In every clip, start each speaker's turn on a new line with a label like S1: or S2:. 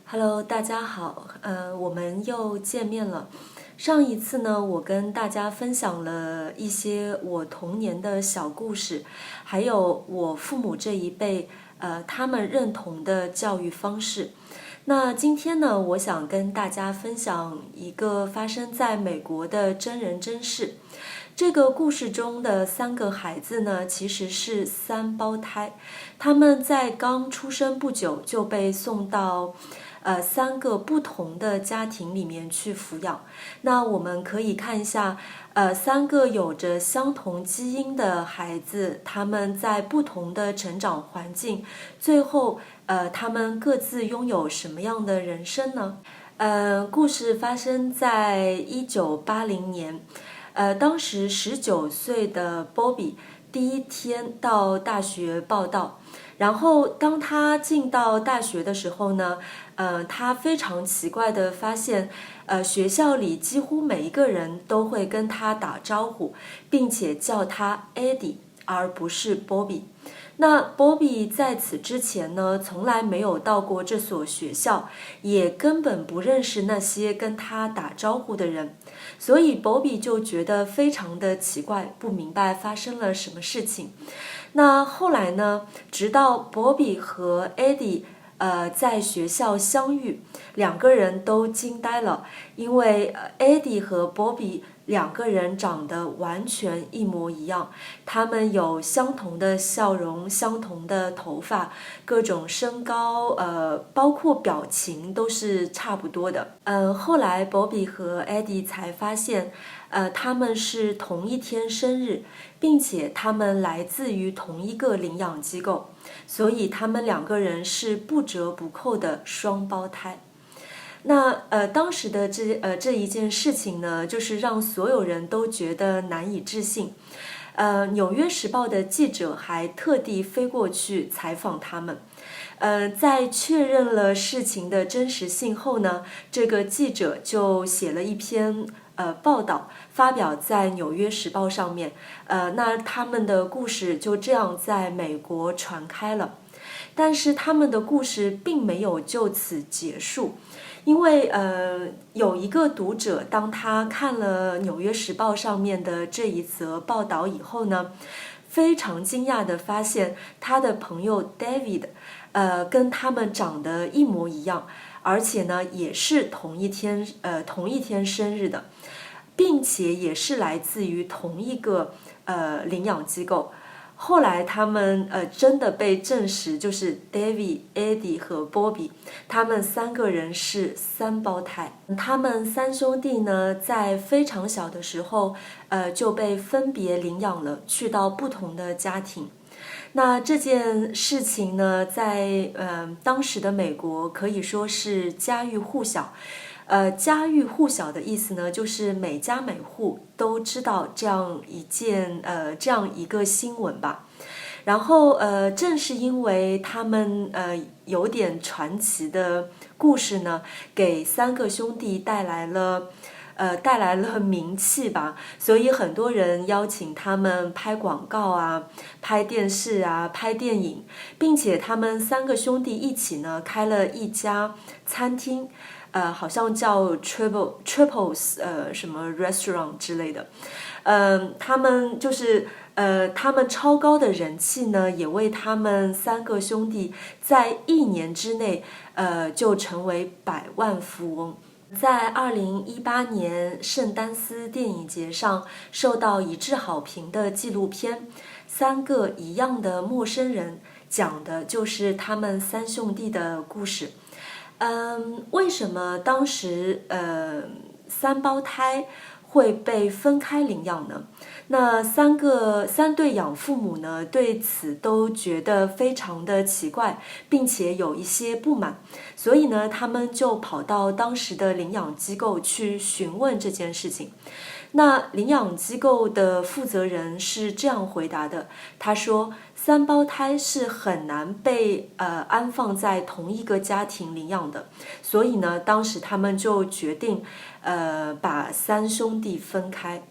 S1: Hello，大家好，我们又见面了。上一次呢，我跟大家分享了一些我童年的小故事，还有我父母这一辈，他们认同的教育方式。那今天呢，我想跟大家分享一个发生在美国的真人真事。这个故事中的三个孩子呢，其实是三胞胎，他们在刚出生不久就被送到三个不同的家庭里面去抚养。那我们可以看一下，三个有着相同基因的孩子，他们在不同的成长环境，最后他们各自拥有什么样的人生呢？故事发生在1980年。当时19岁的 Bobby 第一天到大学报到，然后当他进到大学的时候呢，他非常奇怪的发现，学校里几乎每一个人都会跟他打招呼，并且叫他 Eddie 而不是 Bobby。那 Bobby 在此之前呢，从来没有到过这所学校，也根本不认识那些跟他打招呼的人，所以 Bobby 就觉得非常的奇怪，不明白发生了什么事情。那后来呢，直到 Bobby 和 Eddie在学校相遇，两个人都惊呆了，因为Eddie 和 Bobby 两个人长得完全一模一样，他们有相同的笑容，相同的头发，各种身高，包括表情都是差不多的。后来 Bobby 和 Eddie 才发现，他们是同一天生日，并且他们来自于同一个领养机构，所以他们两个人是不折不扣的双胞胎。那当时的这一件事情呢，就是让所有人都觉得难以置信。纽约时报的记者还特地飞过去采访他们。在确认了事情的真实性后呢，这个记者就写了一篇报道，发表在纽约时报上面。那他们的故事就这样在美国传开了。但是他们的故事并没有就此结束，因为有一个读者，当他看了《纽约时报》上面的这一则报道以后呢，非常惊讶地发现他的朋友 David，跟他们长得一模一样，而且呢也是同一天生日的，并且也是来自于同一个领养机构。后来他们真的被证实，就是 David、Eddie 和 Bobby， 他们三个人是三胞胎。他们三兄弟呢，在非常小的时候，就被分别领养了，去到不同的家庭。那这件事情呢，在当时的美国可以说是家喻户晓。家喻户晓的意思呢，就是每家每户都知道这样一个新闻吧。然后正是因为他们有点传奇的故事呢，给三个兄弟带来了名气吧，所以很多人邀请他们拍广告啊、拍电视啊、拍电影，并且他们三个兄弟一起呢开了一家餐厅。好像叫 Triples 什么 restaurant 之类的。他们就是他们超高的人气呢，也为他们三个兄弟在1年之内就成为百万富翁。在2018年圣丹斯电影节上受到一致好评的纪录片《三个一样的陌生人》，讲的就是他们三兄弟的故事。为什么当时三胞胎会被分开领养呢？那三对养父母呢，对此都觉得非常的奇怪，并且有一些不满，所以呢，他们就跑到当时的领养机构去询问这件事情。那领养机构的负责人是这样回答的，他说三胞胎是很难被安放在同一个家庭领养的，所以呢，当时他们就决定把三兄弟分开。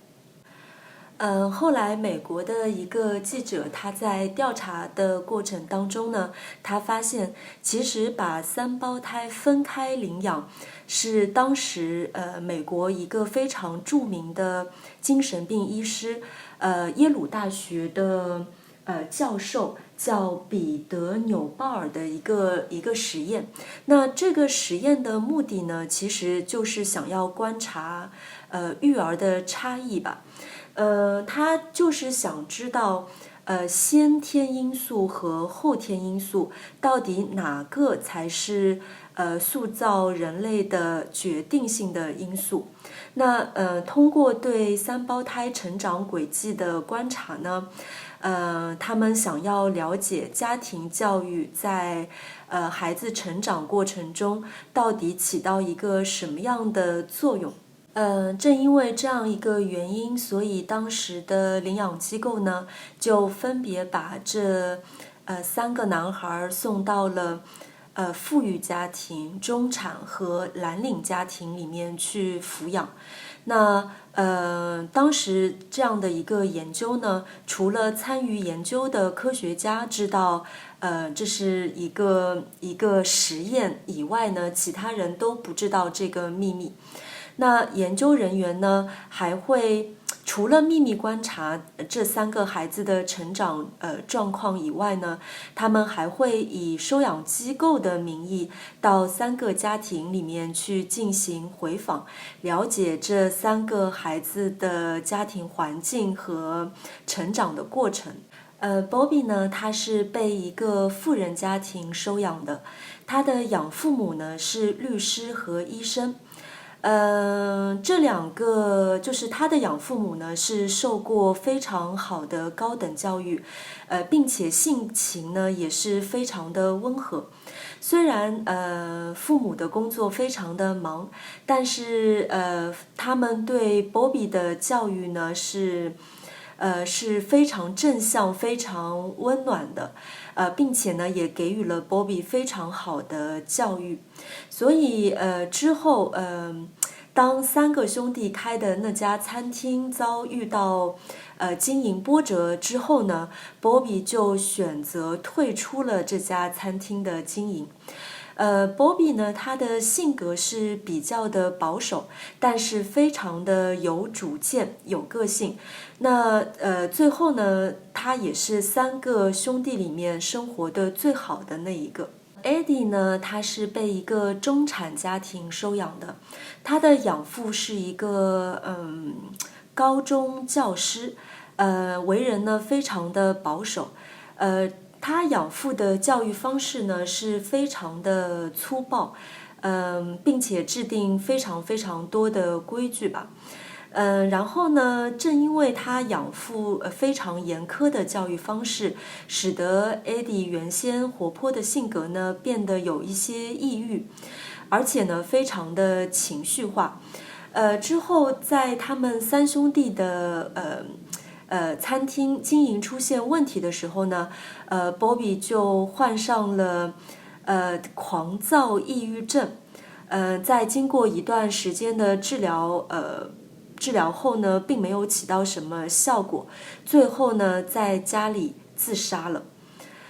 S1: 后来美国的一个记者他在调查的过程当中呢，他发现其实把三胞胎分开领养是当时美国一个非常著名的精神病医师，耶鲁大学的教授叫彼得纽鲍尔的一个实验。那这个实验的目的呢，其实就是想要观察育儿的差异吧。他就是想知道，先天因素和后天因素到底哪个才是塑造人类的决定性的因素。那通过对三胞胎成长轨迹的观察呢，他们想要了解家庭教育在孩子成长过程中到底起到一个什么样的作用。正因为这样一个原因，所以当时的领养机构呢，就分别把这3个男孩送到了富裕家庭、中产和蓝领家庭里面去抚养。那当时这样的一个研究呢，除了参与研究的科学家知道，这是一个实验以外呢，其他人都不知道这个秘密。那研究人员呢，还会除了秘密观察这3个孩子的成长状况以外呢，他们还会以收养机构的名义到3个家庭里面去进行回访，了解这3个孩子的家庭环境和成长的过程。Bobby 呢，他是被一个富人家庭收养的，他的养父母呢是律师和医生。这2个就是他的养父母呢，是受过非常好的高等教育，并且性情呢也是非常的温和。虽然父母的工作非常的忙，但是他们对 Bobby 的教育呢是非常正向、非常温暖的，并且呢也给予了 Bobby 非常好的教育。所以之后当3个兄弟开的那家餐厅遭遇到经营波折之后呢，Bobby 就选择退出了这家餐厅的经营。Bobby 呢，他的性格是比较的保守，但是非常的有主见、有个性。那最后呢，他也是3个兄弟里面生活的最好的那一个。Eddie 呢，他是被一个中产家庭收养的，他的养父是一个高中教师，为人呢非常的保守，他养父的教育方式呢是非常的粗暴，并且制定非常非常多的规矩吧。然后呢，正因为他养父非常严苛的教育方式，使得 Eddie 原先活泼的性格呢变得有一些抑郁，而且呢非常的情绪化。之后在他们3兄弟的餐厅经营出现问题的时候呢，Bobby 就患上了狂躁抑郁症。在经过一段时间的治疗后呢，并没有起到什么效果，最后呢，在家里自杀了。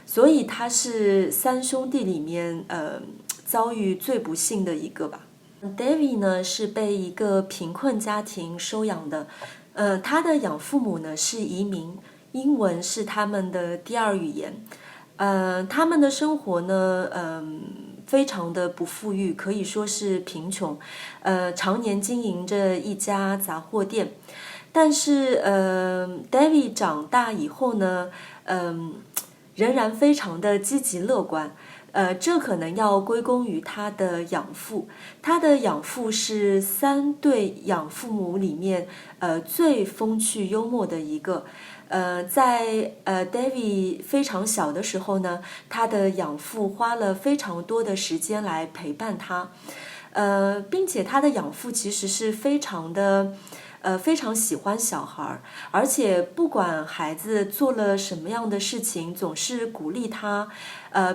S1: 所以他是3兄弟里面遭遇最不幸的一个吧。David 呢是被一个贫困家庭收养的，他的养父母呢是移民，英文是他们的第2语言。他们的生活呢，非常的不富裕，可以说是贫穷，常年经营着一家杂货店。但是David 长大以后呢，仍然非常的积极乐观。这可能要归功于他的养父。他的养父是3对养父母里面最风趣幽默的一个。在David 非常小的时候呢，他的养父花了非常多的时间来陪伴他，并且他的养父其实是非常喜欢小孩，而且不管孩子做了什么样的事情，总是鼓励他，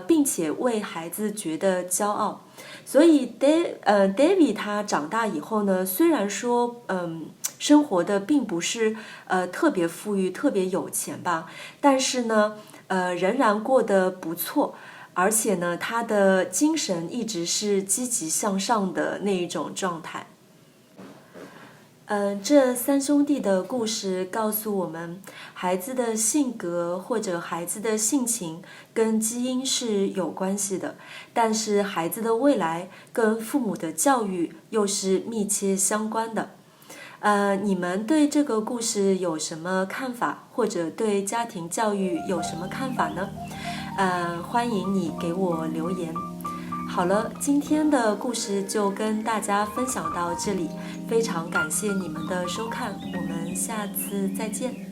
S1: 并且为孩子觉得骄傲。所以David 他长大以后呢，虽然说生活的并不是特别富裕、特别有钱吧，但是呢，仍然过得不错，而且呢，他的精神一直是积极向上的那一种状态。这三兄弟的故事告诉我们，孩子的性格或者孩子的性情跟基因是有关系的，但是孩子的未来跟父母的教育又是密切相关的。你们对这个故事有什么看法，或者对家庭教育有什么看法呢？欢迎你给我留言。好了，今天的故事就跟大家分享到这里，非常感谢你们的收看，我们下次再见。